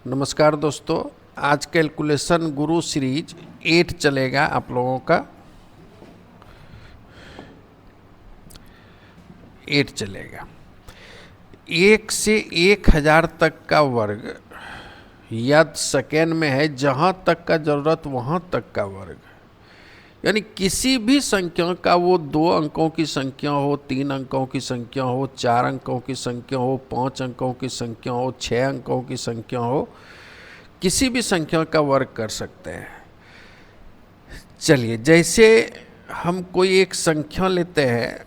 नमस्कार दोस्तों, आज कैलकुलेशन गुरु सीरीज 8 चलेगा आप लोगों का। 8 चलेगा। 1 से 1000 तक का वर्ग या सेकेंड में है, जहाँ तक का जरूरत वहाँ तक का वर्ग, यानी किसी भी संख्या का, वो 2 अंकों की संख्या हो, 3 अंकों की संख्या हो, 4 अंकों की संख्या हो, 5 अंकों की संख्या हो, 6 अंकों की संख्या हो, किसी भी संख्या का वर्ग कर सकते हैं। चलिए, जैसे हम कोई एक संख्या लेते हैं,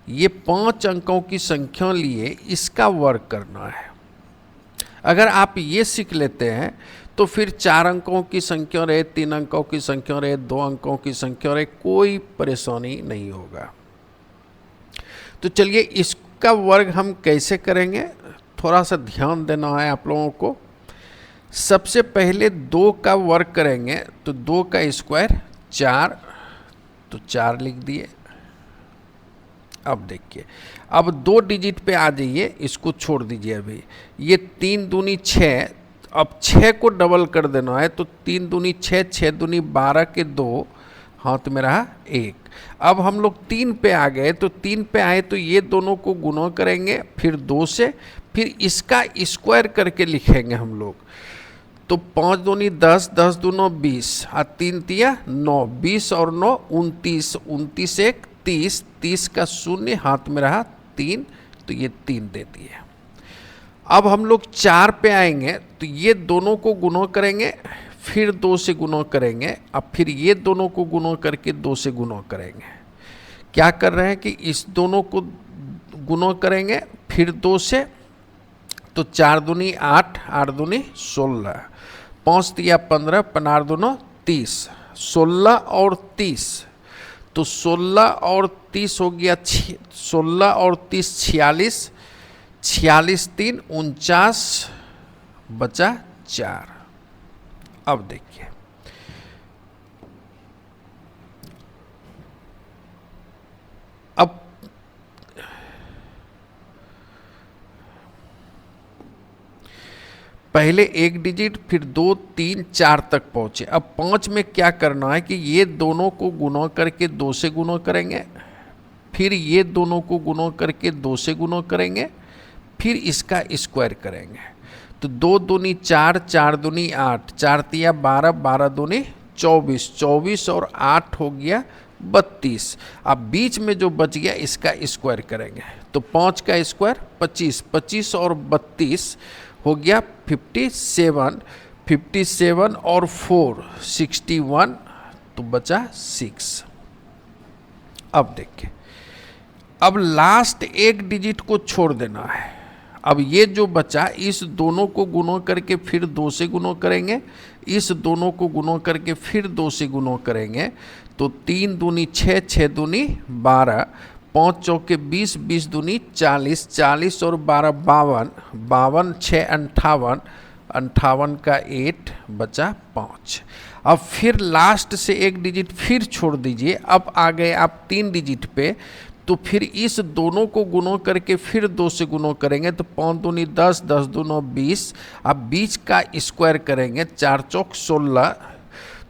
ये 5 अंकों की संख्या लिए इसका वर्ग करना है। अगर आप ये सीख लेते हैं तो फिर 4 अंकों की संख्या रहे, 3 अंकों की संख्या रहे, 2 अंकों की संख्या रहे, कोई परेशानी नहीं होगा। तो चलिए, इसका वर्ग हम कैसे करेंगे, थोड़ा सा ध्यान देना है आप लोगों को। सबसे पहले 2 का वर्ग करेंगे तो 2 का स्क्वायर 4, तो 4 लिख दिए। अब देखिए, अब 2 डिजिट पे आ जाइए, इसको छोड़ दीजिए अभी। ये 3 दूनी 6, अब 6 को डबल कर देना है, तो 3 दूनी 6, 6 दूनी 12 के 2, हाथ में रहा 1। अब हम लोग 3 पे आ गए, तो 3 पे आए तो ये दोनों को गुणा करेंगे, फिर 2 से, फिर इसका स्क्वायर करके लिखेंगे हम लोग। तो 5 दूनी 10, 10 दूनो 20, और 3 तिया 9, 20 और 9 29, 29 एक 30, 30 का 0 हाथ में रहा 3, तो ये 3 दे दिए। अब हम लोग 4 पे आएंगे तो ये दोनों को गुणा करेंगे, फिर 2 से गुणा करेंगे, अब फिर ये दोनों को गुणा करके 2 से गुणा करेंगे। क्या कर रहे हैं कि इस दोनों को गुणा करेंगे, फिर 2 से, तो 4 दूनी 8, 8 दूनी 16, 5 तिया 15, 15 दूनो 30, 16 और 30, तो 16 और 30 हो गया 16 और 30 46, 46 3 49, बचा 4। अब देखिए, अब पहले 1 डिजिट, फिर 2 3 4 तक पहुंचे। अब 5 में क्या करना है कि ये दोनों को गुणा करके 2 से गुणा करेंगे, फिर ये दोनों को गुणा करके 2 से गुणा करेंगे, फिर इसका स्क्वायर करेंगे। तो 2 दूनी 4, 4 दूनी 8, 4 तिया 12, 12 दूनी 24, 24 और 8 हो गया 32। अब बीच में जो बच गया इसका स्क्वायर करेंगे, तो 5 का स्क्वायर 25, 25 और 32 हो गया 57, 57 और 4 61, तो बचा 6। अब देखिए, अब लास्ट 1 डिजिट को छोड़ देना है। अब ये जो बचा, इस दोनों को गुणा करके फिर 2 से गुणा करेंगे, इस दोनों को गुणा करके फिर 2 से गुणा करेंगे, तो 3 दूनी 6, 6 दूनी 12, 5 चौके 20, 20 दूनी 40, 40 और 12 52, 52 6 58, 58 का 8, बचा 5। अब फिर लास्ट से 1 डिजिट फिर छोड़ दीजिए। अब आ गए आप 3 डिजिट पे, तो फिर इस दोनों को गुणा करके फिर 2 से गुणा करेंगे, तो 5 दूनी 10, 10 दूनो 20, अब बीच का स्क्वायर करेंगे, 4 चौक 16,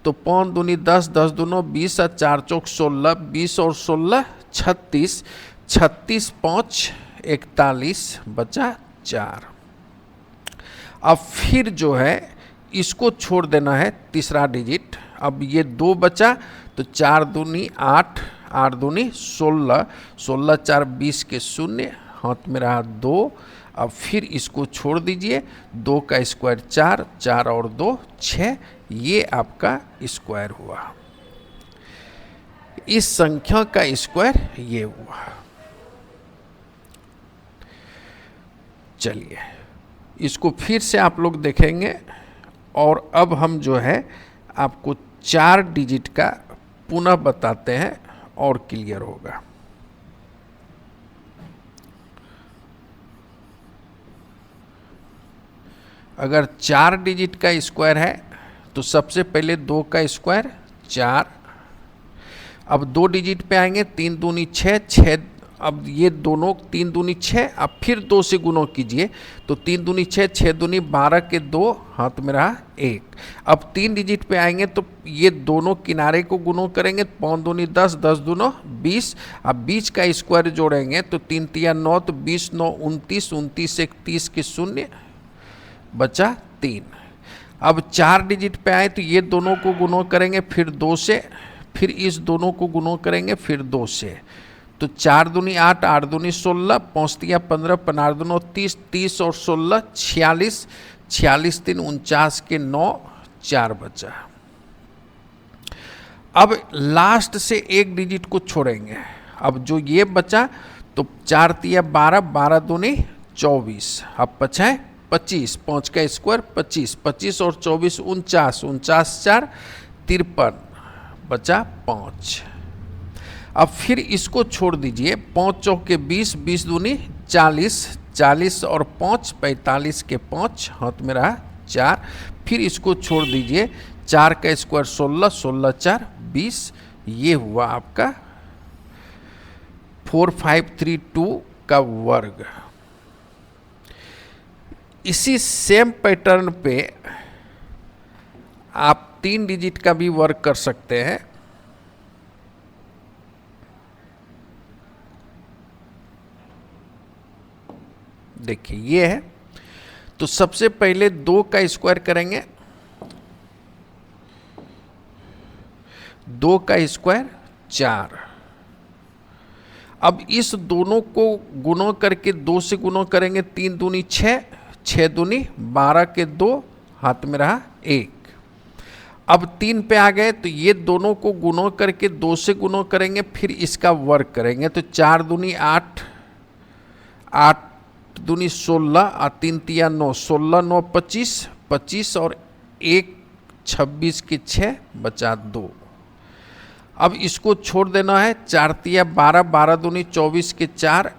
तो 5 दूनी 10, 10 दूनो 20, और 4 चौक 16, 20 और 16 36, 36 5 41, बचा 4। अब फिर जो है इसको छोड़ देना है, तीसरा डिजिट। अब ये 2 बचा, तो 4 दूनी 8, 8 दूनी 16, 16 4 20 के 0, हाथ में रहा 2। अब फिर इसको छोड़ दीजिए, 2 का स्क्वायर 4, 4 और 2 6, ये आपका स्क्वायर हुआ। इस संख्या का स्क्वायर ये हुआ। चलिए, इसको फिर से आप लोग देखेंगे, और अब हम जो है आपको 4 डिजिट का पुनः बताते हैं और क्लियर होगा। अगर 4 डिजिट का स्क्वायर है तो सबसे पहले 2 का स्क्वायर 4, अब 2 डिजिट पे आएंगे, 3 दूनी 6, 6 अब ये दोनों 3 दूनी 6, अब फिर 2 से गुणों कीजिए तो 3 दूनी 6, 6 दूनी 12 के 2, हाथ में रहा 1। अब 3 डिजिट पे आएंगे तो ये दोनों किनारे को गुणों करेंगे, 5 दूनी 10, 10 दूनो 20। अब बीच का स्क्वायर जोड़ेंगे तो 3 तिया 9, तो 20 9 29, 29 1 30 के 0 बचा 3। अब 4 डिजिट पे आए तो ये दोनों को गुणों करेंगे, फिर 2 से, फिर इस दोनों को गुणों करेंगे, फिर 2 से, तो 4 दूनी 8, 8 दूनी 16, 5 तिया 15, 15 दूनो 30, 30 और 16 46, 46 3 49 के 9, 4 बचा। अब लास्ट से एक डिजिट को छोड़ेंगे, अब जो ये बचा तो 4 तिया 12, 12 दूनी 24, अब बचा है 25, 5 का स्क्वायर 25, 25 और 24 49, 49 4 53, बचा 5। अब फिर इसको छोड़ दीजिए, 5 चौके 20, 20 दूनी 40, 40 और 5 45 के 5, हाथ में रहा 4। फिर इसको छोड़ दीजिए, 4 का स्क्वायर 16, 16 4 20, ये हुआ आपका 4532 का वर्ग। इसी सेम पैटर्न पे आप 3 डिजिट का भी वर्क कर सकते हैं। देखिए ये है, तो सबसे पहले 2 का स्क्वायर करेंगे, 2 का स्क्वायर 4। अब इस दोनों को गुणों करके 2 से गुणों करेंगे, 3 दूनी 6, 6 दूनी 12 के 2, हाथ में रहा 1। अब 3 पे आ गए तो ये दोनों को गुणों करके 2 से गुणों करेंगे, फिर इसका वर्ग करेंगे, तो 4 दूनी 8, 8 दूनी 16 और 3 तिया 9, 16 9 25, 25 और 1 26 के 6, बचा 2। अब इसको छोड़ देना है, 4 तिया 12, 12 दूनी 24 के 4,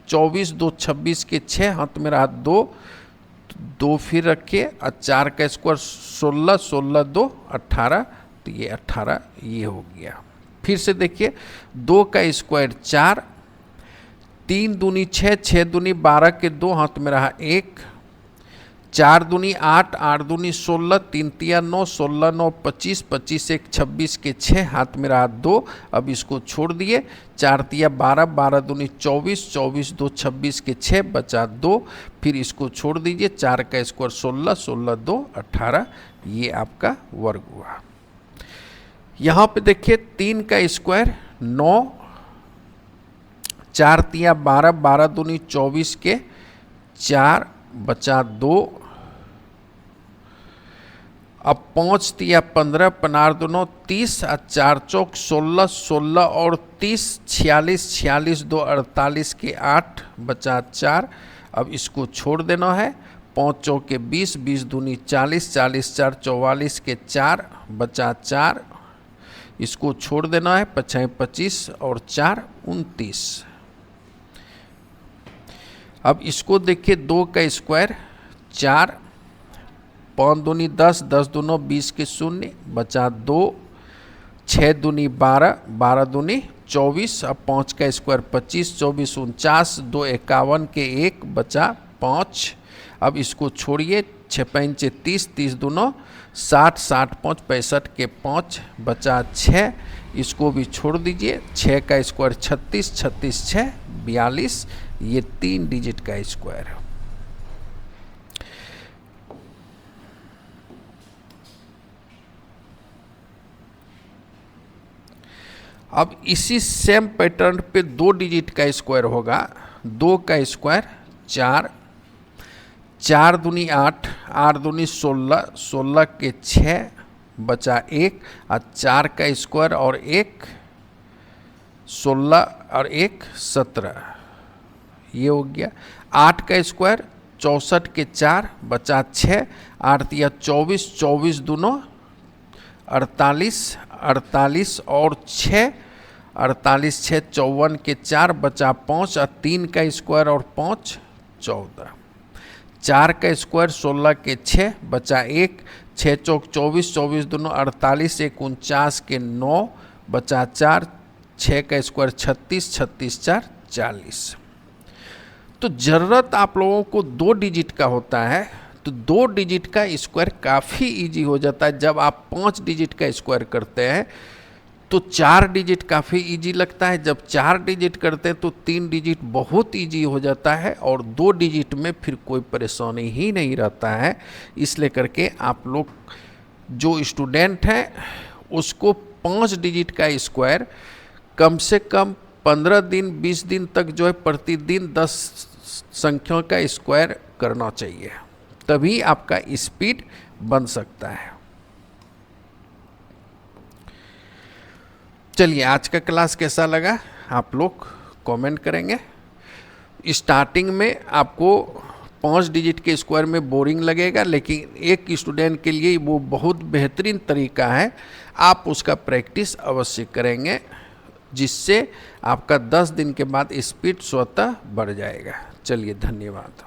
24 2 26 के 6, हाथ में रहा 2, 2 फिर रखिए और 4 का स्क्वायर 16, 16 2 18, तो ये 18 ये हो गया। फिर से देखिए, 2 का स्क्वायर 4, 3 दूनी 6, 6 दूनी 12 के 2, हाथ में रहा 1, 4 दूनी 8, 8 दूनी 16, 3 तिया 9, 16 9 25, 25 1 26 के 6, हाथ में रहा 2। अब इसको छोड़ दिए, 4 तिया 12, 12 दूनी 24, 24 2 26 के 6, बचा 2। फिर इसको छोड़ दीजिए, 4 का स्क्वायर 16, 16 2 18, ये आपका वर्ग हुआ। यहाँ पे देखिए 3 का स्क्वायर 9, 4 तिया 12, 12 दूनी 24 के 4, बचा 2। अब 5 तिया 15, 15 दूनो 30 और 4 चौक 16, 16 और 30, 46, 46 2 48 के 8, बचा 4। अब इसको छोड़ देना है, 5 चौके 20, 20 दूनी 40, 40 4 44 के 4, बचा 4। इसको छोड़ देना है, 5 25 और 4 29। अब इसको देखिए, 2 का स्क्वायर 4, 5 दूनी 10, 10 दूनो 20 के 0, बचा 2, 6 दूनी 12, 12 दूनी 24, अब 5 का स्क्वायर 25, 24 49 2 51 के 1, बचा 5। अब इसको छोड़िए, 6 5 30, 30 दूनो 60, 60 5 65 के 5, बचा 6। इसको भी छोड़ दीजिए, 6 का स्क्वायर 36, 36 6 42, ये 3 डिजिट का स्क्वायर है। अब इसी सेम पैटर्न पे 2 डिजिट का स्क्वायर होगा, 2 का स्क्वायर 4, 4 दूनी 8, 8 दूनी 16, 16 के 6, बचा 1 और 4 का स्क्वायर और 1 16 और 1 17, ये हो गया। 8 का स्क्वायर 64 के 4, बचा 6, 8 तिया 24, 24 दूनो 48, 48 और 6, 48 6 54 के 4, बचा 5 और 3 का स्क्वायर और 5 14, 4 का स्क्वायर 16 के 6, बचा 1, 6 चौक 24, 24 दूनो 48 1 49 के 9, बचा 4, 6 का स्क्वायर 36, 36 4 40। तो ज़रूरत आप लोगों को 2 डिजिट का होता है, तो 2 डिजिट का स्क्वायर काफ़ी इजी हो जाता है। जब आप 5 डिजिट का स्क्वायर करते हैं तो 4 डिजिट काफ़ी इजी लगता है, जब 4 डिजिट करते हैं तो 3 डिजिट बहुत इजी हो जाता है, और 2 डिजिट में फिर कोई परेशानी ही नहीं रहता है। इसलिए करके आप लोग जो स्टूडेंट हैं उसको 5 डिजिट का स्क्वायर कम से कम 15 दिन 20 दिन तक जो है प्रतिदिन 10 संख्याओं का स्क्वायर करना चाहिए, तभी आपका स्पीड बन सकता है। चलिए, आज का क्लास कैसा लगा आप लोग कमेंट करेंगे। स्टार्टिंग में आपको 5 डिजिट के स्क्वायर में बोरिंग लगेगा, लेकिन एक स्टूडेंट के लिए वो बहुत बेहतरीन तरीका है। आप उसका प्रैक्टिस अवश्य करेंगे, जिससे आपका 10 दिन के बाद स्पीड स्वतः बढ़ जाएगा। चलिए, धन्यवाद।